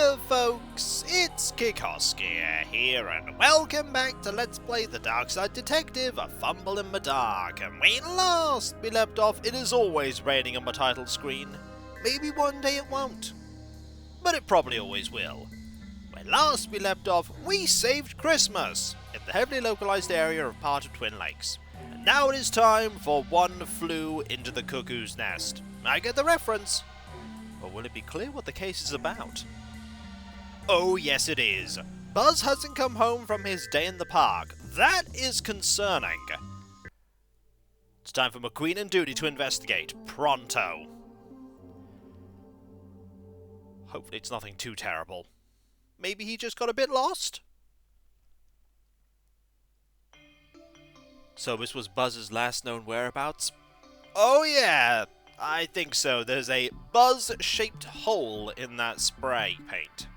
Hiya folks, it's Kikoskia here, and welcome back to Let's Play the Darkside Detective, a Fumble in the Dark. And when last we left off, it is always raining on my title screen. Maybe one day it won't, but it probably always will. When last we left off, we saved Christmas in the heavily localized area of part of Twin Lakes. And now it is time for One Flew into the Cuckoo's Nest. I get the reference. Or will it be clear what the case is about? Oh yes it is. Buzz hasn't come home from his day in the park. That is concerning. It's time for McQueen and Dooley to investigate. Pronto. Hopefully it's nothing too terrible. Maybe he just got a bit lost? So this was Buzz's last known whereabouts? Oh yeah! I think so. There's a buzz-shaped hole in that spray paint.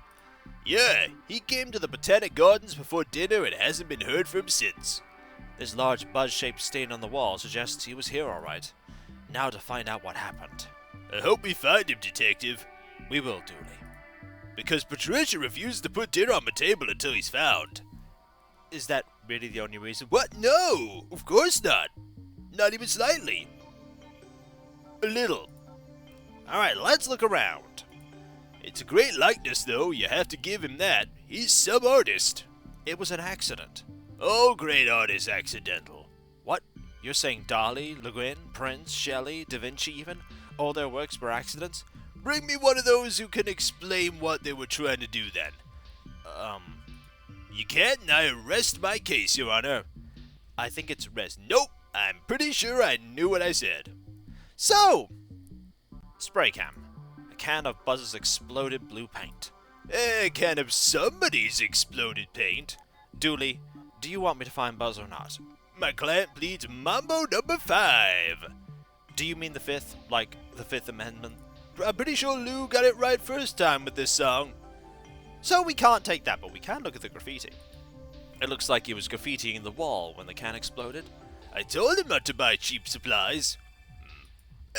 Yeah, he came to the Botanic Gardens before dinner and hasn't been heard from since. This large buzz-shaped stain on the wall suggests he was here alright. Now to find out what happened. I hope we find him, Detective. We will, Dooley. Because Patricia refused to put dinner on the table until he's found. Is that really the only reason? What? No! Of course not! Not even slightly. A little. Alright, let's look around. It's a great likeness, though, you have to give him that. He's some artist. It was an accident. All great artists accidental. What? You're saying Dali, Le Guin, Prince, Shelley, Da Vinci even? All their works were accidents? Bring me one of those who can explain what they were trying to do then. You can't, and I arrest my case, Your Honor. I think it's rest. Nope, I'm pretty sure I knew what I said. So, spray cam. A can of Buzz's exploded blue paint. A can of somebody's exploded paint. Dooley, do you want me to find Buzz or not? My client pleads Mambo number 5. Do you mean the fifth? Like the Fifth Amendment? I'm pretty sure Lou got it right first time with this song. So we can't take that, but we can look at the graffiti. It looks like he was graffitiing the wall when the can exploded. I told him not to buy cheap supplies.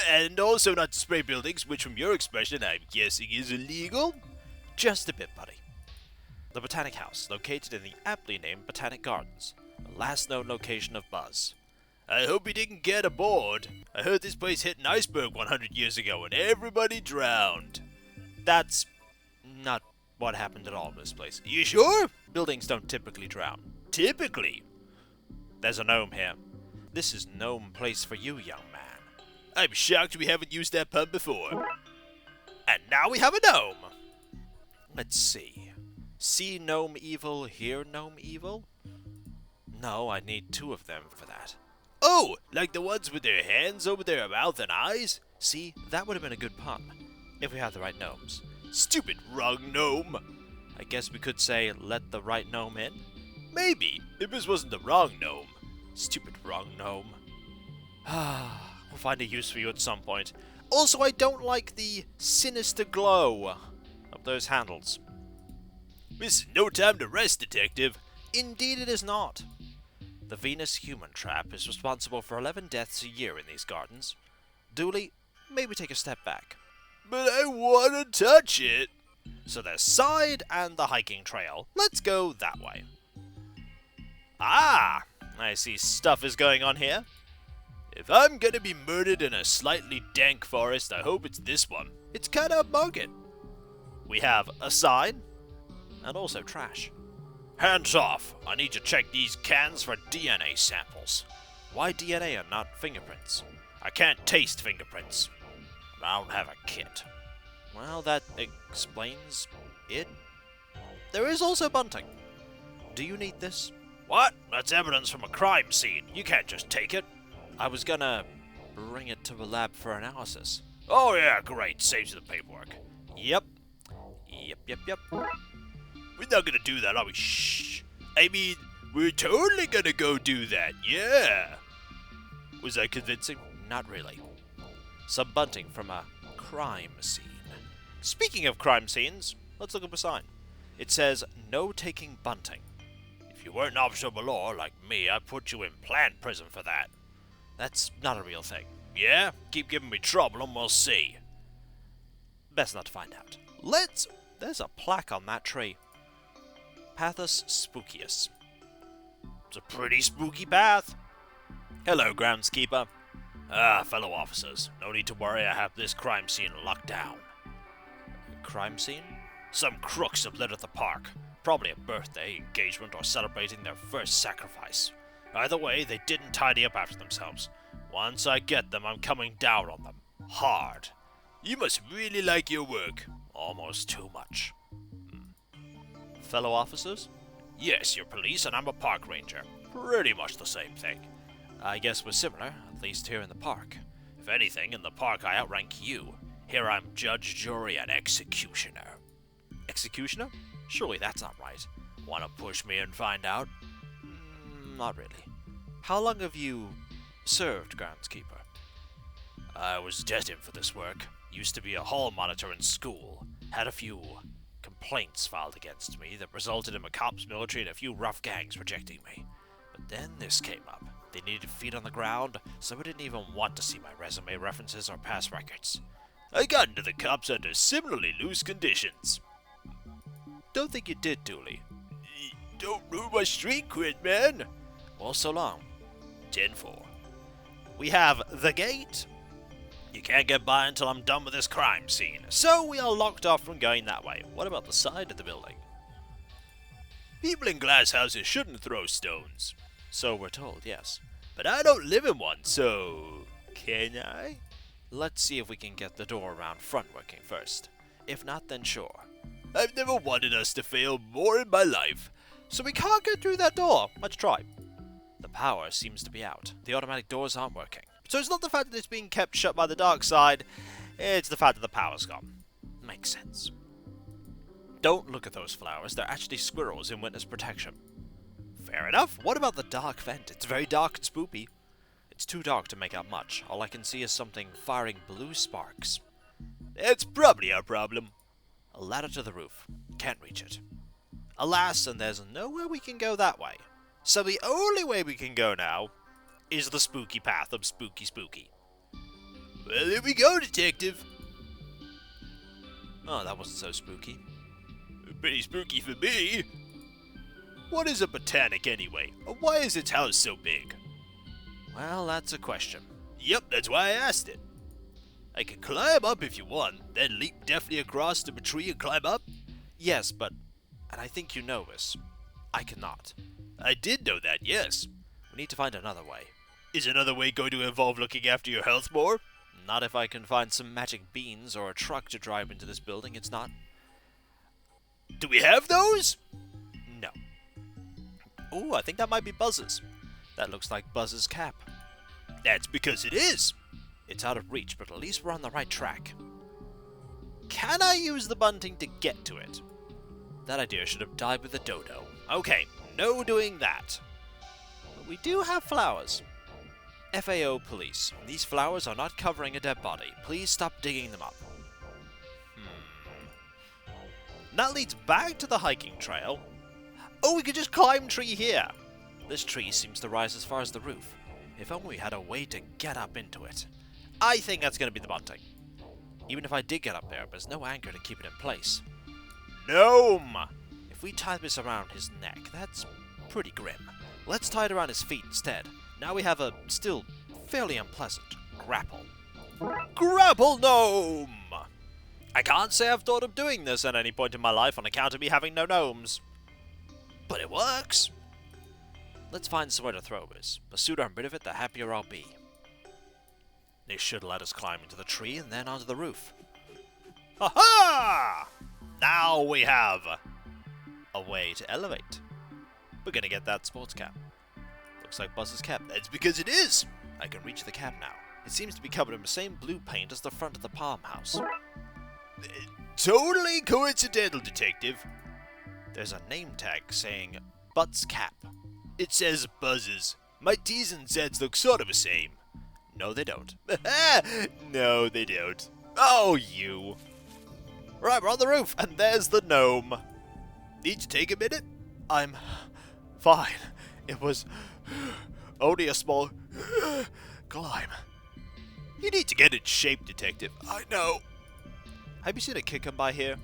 And also not to spray buildings, which from your expression I'm guessing is illegal? Just a bit, buddy. The Botanic House, located in the aptly named Botanic Gardens, the last known location of Buzz. I hope he didn't get aboard. I heard this place hit an iceberg 100 years ago and everybody drowned. That's not what happened at all in this place. You sure? Buildings don't typically drown. Typically? There's a gnome here. This is gnome place for you, young man. I'm shocked we haven't used that pun before. And now we have a gnome! Let's see. See gnome evil, hear gnome evil? No, I need 2 of them for that. Oh, like the ones with their hands over their mouth and eyes? See, that would have been a good pun, if we had the right gnomes. Stupid wrong gnome! I guess we could say, let the right gnome in? Maybe, if this wasn't the wrong gnome. Stupid wrong gnome. We'll find a use for you at some point. Also, I don't like the sinister glow of those handles. This is no time to rest, Detective. Indeed it is not. The Venus human trap is responsible for 11 deaths a year in these gardens. Dooley, maybe take a step back. But I want to touch it. So there's Side and the hiking trail. Let's go that way. Ah, I see stuff is going on here. If I'm gonna be murdered in a slightly dank forest, I hope it's this one. It's kind of upmarket. We have a sign, and also trash. Hands off! I need to check these cans for DNA samples. Why DNA and not fingerprints? I can't taste fingerprints. I don't have a kit. Well, that explains it. There is also bunting. Do you need this? What? That's evidence from a crime scene. You can't just take it. I was gonna bring it to the lab for analysis. Oh yeah, great. Saves you the paperwork. Yep. We're not gonna do that, are we? Shh. I mean, we're totally gonna go do that, yeah. Was I convincing? Not really. Some bunting from a crime scene. Speaking of crime scenes, let's look at the sign. It says, no taking bunting. If you weren't an officer of the law, like me, I'd put you in planned prison for that. That's not a real thing. Yeah? Keep giving me trouble and we'll see. Best not to find out. Let's There's a plaque on that tree. Pathos Spookius. It's a pretty spooky path. Hello, groundskeeper. Fellow officers, no need to worry, I have this crime scene locked down. Crime scene? Some crooks have lit at the park. Probably a birthday, engagement, or celebrating their first sacrifice. Either way, they didn't tidy up after themselves. Once I get them, I'm coming down on them. Hard. You must really like your work. Almost too much. Fellow officers? Yes, you're police and I'm a park ranger. Pretty much the same thing. I guess we're similar, at least here in the park. If anything, in the park I outrank you. Here I'm judge, jury, and executioner. Executioner? Surely that's not right. Wanna push me and find out? Not really. How long have you served groundskeeper? I was destined for this work. Used to be a hall monitor in school. Had a few complaints filed against me that resulted in a cops, military, and a few rough gangs rejecting me. But then this came up. They needed feet on the ground, so I didn't even want to see my resume references or past records. I got into the cops under similarly loose conditions. Don't think you did, Dooley. Don't ruin my street cred, man. Well, so long. 10-4. We have the gate. You can't get by until I'm done with this crime scene. So we are locked off from going that way. What about the side of the building? People in glass houses shouldn't throw stones. So we're told, yes. But I don't live in one, so... can I? Let's see if we can get the door around front working first. If not, then sure. I've never wanted us to fail more in my life. So we can't get through that door. Let's try. The power seems to be out. The automatic doors aren't working. So it's not the fact that it's being kept shut by the Darkside, it's the fact that the power's gone. Makes sense. Don't look at those flowers. They're actually squirrels in witness protection. Fair enough. What about the dark vent? It's very dark and spoopy. It's too dark to make out much. All I can see is something firing blue sparks. That's probably our problem. A ladder to the roof. Can't reach it. Alas, and there's nowhere we can go that way. So the only way we can go now is the spooky path of spooky. Well, here we go, detective. Oh, that wasn't so spooky. Pretty spooky for me. What is a botanic anyway? Why is its house so big? Well, that's a question. Yep, that's why I asked it. I can climb up if you want, then leap deftly across to a tree and climb up? Yes, but, and I think you know this, I cannot. I did know that, yes. We need to find another way. Is another way going to involve looking after your health more? Not if I can find some magic beans or a truck to drive into this building, it's not. Do we have those? No. Ooh, I think that might be Buzz's. That looks like Buzz's cap. That's because it is. It's out of reach, but at least we're on the right track. Can I use the bunting to get to it? That idea should have died with the dodo. Okay, no doing that. But we do have flowers. FAO police. These flowers are not covering a dead body. Please stop digging them up. That leads back to the hiking trail. Oh, we could just climb tree here. This tree seems to rise as far as the roof. If only we had a way to get up into it. I think that's going to be the bunting. Even if I did get up there, there's no anchor to keep it in place. Gnome! If we tie this around his neck, that's pretty grim. Let's tie it around his feet instead. Now we have a still fairly unpleasant grapple. Grapple gnome! I can't say I've thought of doing this at any point in my life on account of me having no gnomes. But it works! Let's find somewhere to throw this. The sooner I'm rid of it, the happier I'll be. This should let us climb into the tree and then onto the roof. Ha-ha! Now we have a way to elevate. We're gonna get that sports cap. Looks like Buzz's cap. That's because it is! I can reach the cap now. It seems to be covered in the same blue paint as the front of the farmhouse. Totally coincidental, detective. There's a name tag saying Butt's cap. It says Buzz's. My T's and Z's look sort of the same. No, they don't. No, they don't. Oh, you. Right, we're on the roof, and there's the gnome. Need to take a minute? I'm fine. It was only a small climb. You need to get in shape, detective. I know. Have you seen a kid come by here?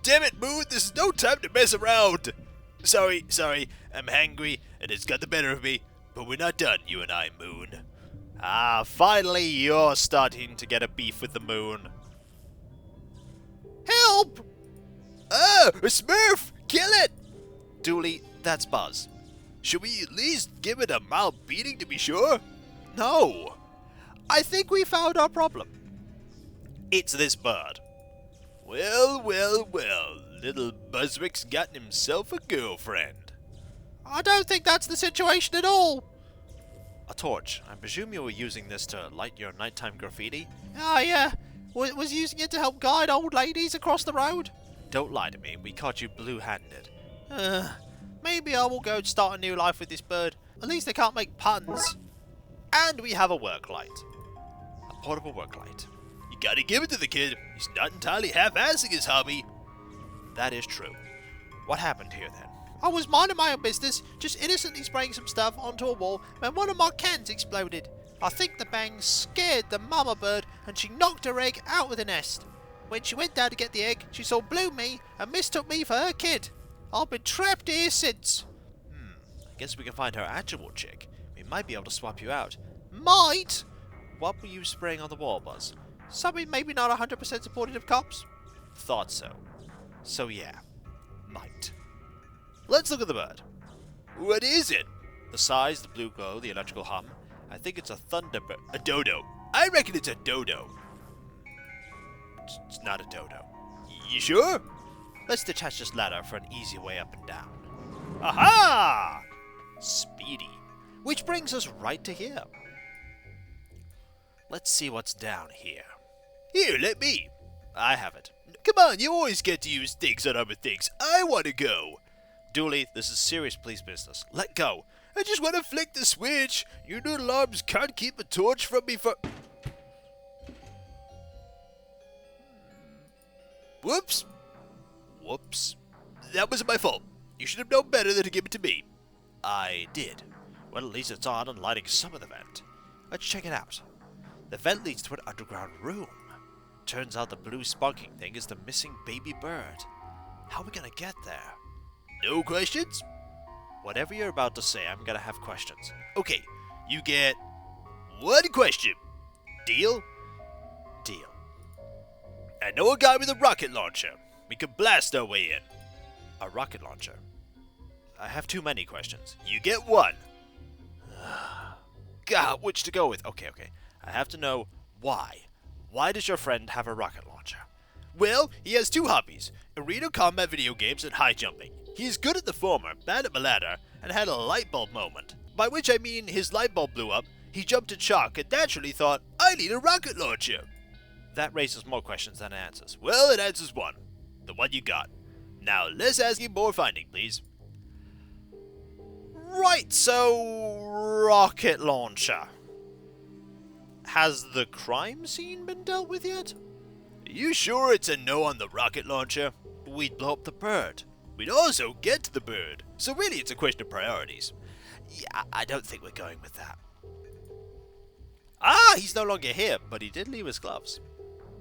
Damn it, Moon, this is no time to mess around! Sorry, I'm hangry, and it's got the better of me, but we're not done, you and I, Moon. Ah, finally you're starting to get a beef with the Moon. Help! Ah, a Smurf! Kill it! Dooley, that's Buzz. Should we at least give it a mild beating to be sure? No. I think we found our problem. It's this bird. Well, little Buzzwick's gotten himself a girlfriend. I don't think that's the situation at all. A torch. I presume you were using this to light your nighttime graffiti? Yeah. Was using it to help guide old ladies across the road. Don't lie to me. We caught you blue-handed. Maybe I will go and start a new life with this bird. At least they can't make puns. And we have a work light. A portable work light. You gotta give it to the kid. He's not entirely half-assing his hobby. That is true. What happened here then? I was minding my own business, just innocently spraying some stuff onto a wall when one of my cans exploded. I think the bang scared the mama bird and she knocked her egg out of the nest. When she went down to get the egg, she saw blue me and mistook me for her kid. I've been trapped here since. I guess we can find her actual chick. We might be able to swap you out. Might? What were you spraying on the wall, Buzz? Something maybe not 100% supportive of cops? Thought so. So yeah, might. Let's look at the bird. What is it? The size, the blue glow, the electrical hum. I think it's a thunderbird. A dodo. I reckon it's a dodo. It's not a dodo. You sure? Let's detach this ladder for an easy way up and down. Aha! Speedy. Which brings us right to here. Let's see what's down here. Here, let me. I have it. Come on, you always get to use things on other things. I want to go. Dooley, this is serious police business. Let go. I just want to flick the switch. Your little arms can't keep a torch from me for... Whoops. That wasn't my fault. You should have known better than to give it to me. I did. Well, at least it's on and lighting some of the vent. Let's check it out. The vent leads to an underground room. Turns out the blue spunking thing is the missing baby bird. How are we gonna get there? No questions? Whatever you're about to say, I'm gonna have questions. Okay, you get one question. Deal? Deal. I know a guy with a rocket launcher. We can blast our way in. A rocket launcher? I have too many questions. You get one. God, which to go with? Okay. I have to know why. Why does your friend have a rocket launcher? Well, he has two hobbies. Arena combat video games and high jumping. He is good at the former, bad at the latter, and had a light bulb moment. By which I mean his light bulb blew up, he jumped in shock and naturally thought, I need a rocket launcher. That raises more questions than it answers. Well, it answers one. The one you got. Now, let's ask you more finding, please. Right, so... rocket launcher. Has the crime scene been dealt with yet? Are you sure it's a no on the rocket launcher? We'd blow up the bird. We'd also get to the bird. So really it's a question of priorities. Yeah, I don't think we're going with that. Ah, he's no longer here, but he did leave his gloves.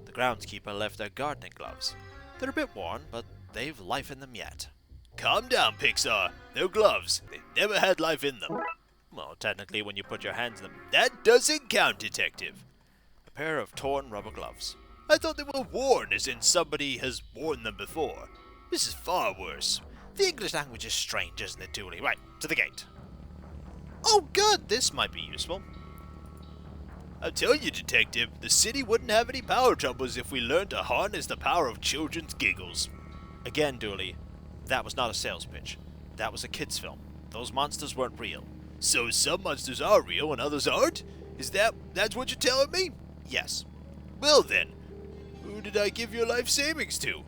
The groundskeeper left their gardening gloves. They're a bit worn, but they've life in them yet. Calm down, Pixar. They're gloves. They've never had life in them. Well, technically, when you put your hands in them, that doesn't count, Detective. A pair of torn rubber gloves. I thought they were worn, as in somebody has worn them before. This is far worse. The English language is strange, isn't it, Dooley? Right, to the gate. Oh, good. This might be useful. I'll tell you, Detective, the city wouldn't have any power troubles if we learned to harness the power of children's giggles. Again, Dooley, that was not a sales pitch. That was a kid's film. Those monsters weren't real. So some monsters are real and others aren't? That's what you're telling me? Yes. Well then, who did I give your life savings to?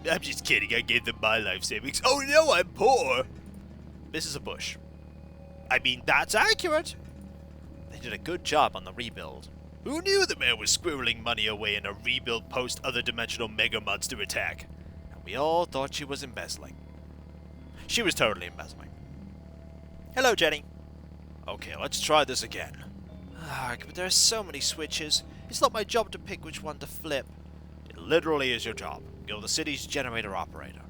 I'm just kidding, I gave them my life savings. Oh no, I'm poor! This is a bush. I mean, that's accurate! They did a good job on the rebuild. Who knew the man was squirreling money away in a rebuild post-other-dimensional mega monster attack? And we all thought she was embezzling. She was totally embezzling. Hello, Jenny. Okay, let's try this again. But there are so many switches. It's not my job to pick which one to flip. It literally is your job. You're the city's generator operator.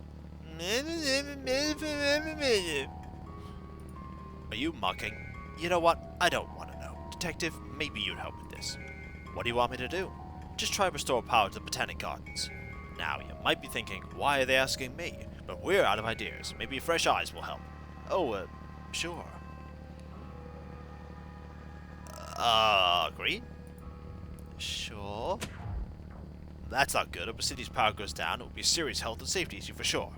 Are you mucking? You know what? I don't want to know. Detective, maybe you'd help with this. What do you want me to do? Just try to restore power to the Botanic Gardens. Now, you might be thinking, why are they asking me? But we're out of ideas. Maybe fresh eyes will help. Oh, sure. Green? Sure. That's not good. If the city's power goes down, it will be a serious health and safety issue for sure.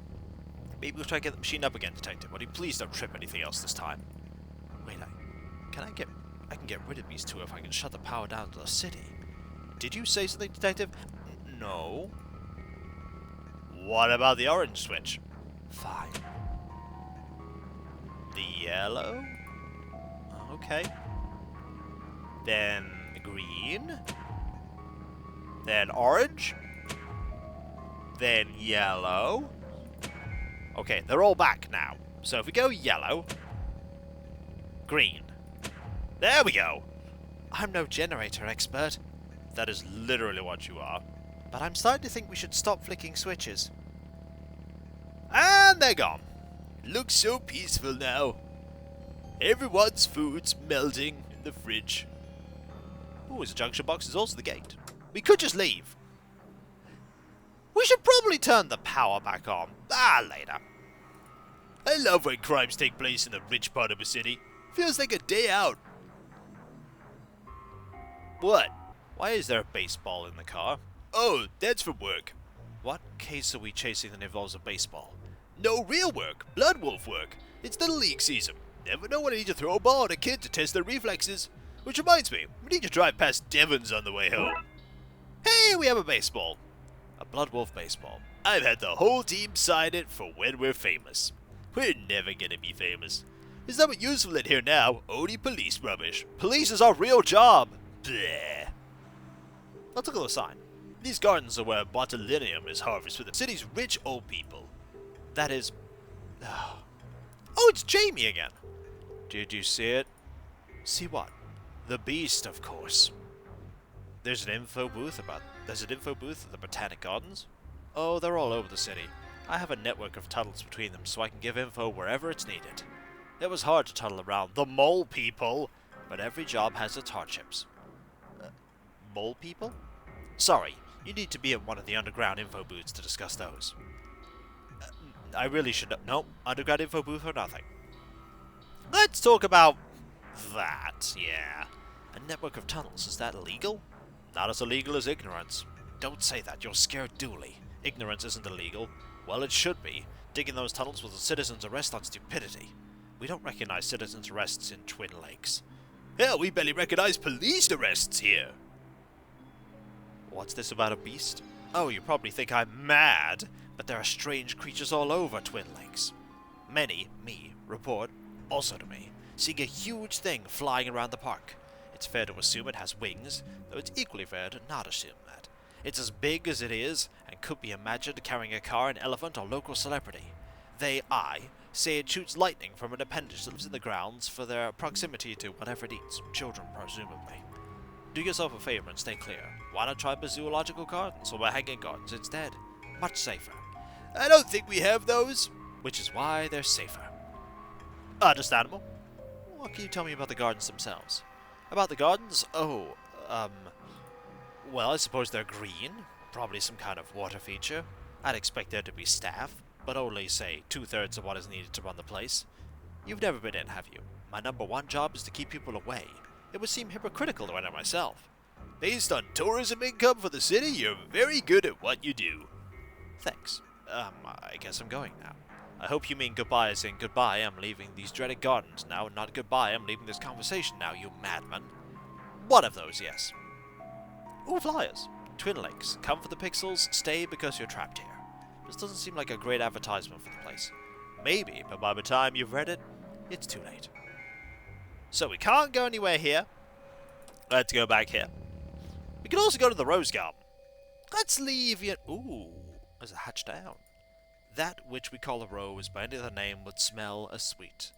Maybe we'll try to get the machine up again, Detective. But please don't trip anything else this time. Wait, I can get rid of these two if I can shut the power down to the city. Did you say something, Detective? No. What about the orange switch? Fine. The yellow? Okay. Then green. Then orange. Then yellow. Okay, they're all back now. So if we go yellow, green. There we go. I'm no generator expert. That is literally what you are. But I'm starting to think we should stop flicking switches. And they're gone. Looks so peaceful now. Everyone's food's melting in the fridge. Ooh, his junction box is also the gate. We could just leave. We should probably turn the power back on. Later. I love when crimes take place in the rich part of a city. Feels like a day out. What? Why is there a baseball in the car? Oh, that's for work. What case are we chasing that involves a baseball? No, real work. Blood wolf work. It's the league season. Never know when I need to throw a ball at a kid to test their reflexes. Which reminds me, we need to drive past Devon's on the way home. Hey, we have a baseball. A blood wolf baseball. I've had the whole team sign it for when we're famous. We're never gonna be famous. There's nothing useful in here now. Only police rubbish. Police is our real job. Bleh. Let's look at the sign. These gardens are where botulinum is harvested for the city's rich old people. That is... Oh, it's Jamie again. Did you see it? See what? The Beast, of course. There's an info booth at the Botanic Gardens? Oh, they're all over the city. I have a network of tunnels between them so I can give info wherever it's needed. It was hard to tunnel around the mole people, but every job has its hardships. Mole people? Sorry, you need to be at one of the underground info booths to discuss those. I really should know. No, underground info booth or nothing. Let's talk about that, yeah. A network of tunnels, is that illegal? Not as illegal as ignorance. Don't say that, you'll scare Dooley. Ignorance isn't illegal. Well, it should be. Digging those tunnels was a citizen's arrest on stupidity. We don't recognize citizens' arrests in Twin Lakes. Hell, we barely recognize police arrests here. What's this about a beast? Oh, you probably think I'm mad, but there are strange creatures all over Twin Lakes. Many, report, also to me, seeing a huge thing flying around the park. It's fair to assume it has wings, though it's equally fair to not assume that. It's as big as it is, and could be imagined carrying a car, an elephant, or local celebrity. They say it shoots lightning from an appendage that lives in the grounds for their proximity to whatever it eats, children presumably. Do yourself a favor and stay clear. Why not try the zoological gardens or the hanging gardens instead? Much safer. I don't think we have those. Which is why they're safer. Understandable. What can you tell me about the gardens themselves? About the gardens? Oh, well, I suppose they're green. Probably some kind of water feature. I'd expect there to be staff, but only, say, 2/3 of what is needed to run the place. You've never been in, have you? My number one job is to keep people away. It would seem hypocritical to enter myself. Based on tourism income for the city, you're very good at what you do. Thanks. I guess I'm going now. I hope you mean goodbye as in goodbye, I'm leaving these dreaded gardens now, and not goodbye, I'm leaving this conversation now, you madman. One of those, yes. Ooh, flyers. Twin Lakes. Come for the pixels, stay because you're trapped here. This doesn't seem like a great advertisement for the place. Maybe, but by the time you've read it, it's too late. So we can't go anywhere here. Let's go back here. We can also go to the Rose Garden. Let's leave it. Ooh, there's a hatch down. That which we call a rose by any other name would smell as sweet.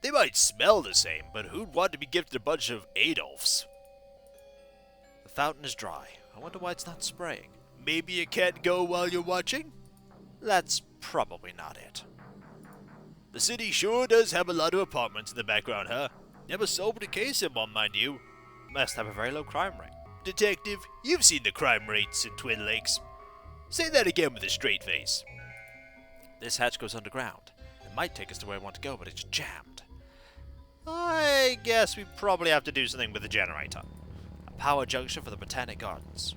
They might smell the same, but who'd want to be gifted a bunch of Adolfs? The fountain is dry. I wonder why it's not spraying. maybe a cat go while you're watching? That's probably not it. The city sure does have a lot of apartments in the background, huh? Never solved a case in one, mind you. Must have a very low crime rate. Detective, you've seen the crime rates in Twin Lakes. Say that again with a straight face. This hatch goes underground. It might take us to where we want to go, but it's jammed. I guess we probably have to do something with the generator. A power junction for the Botanic Gardens.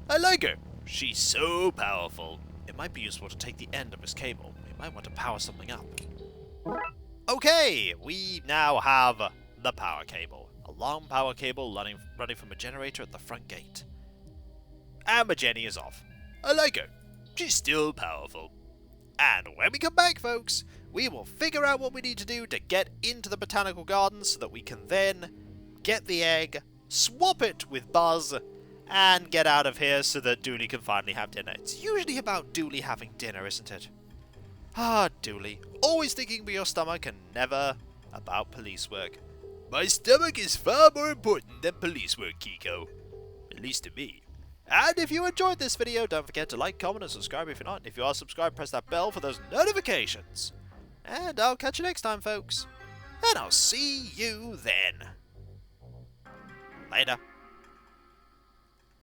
I like her. She's so powerful. It might be useful to take the end of this cable. We might want to power something up. Okay, we now have the power cable. A long power cable running from a generator at the front gate. And my Jenny is off. I like her. She's still powerful. And when we come back, folks, we will figure out what we need to do to get into the botanical gardens so that we can then get the egg, swap it with Buzz, and get out of here so that Dooley can finally have dinner. It's usually about Dooley having dinner, isn't it? Ah, Dooley. Always thinking with your stomach and never about police work. My stomach is far more important than police work, Kiko. At least to me. And if you enjoyed this video, don't forget to like, comment, and subscribe if you're not. If you are subscribed, press that bell for those notifications. And I'll catch you next time, folks. And I'll see you then. Later.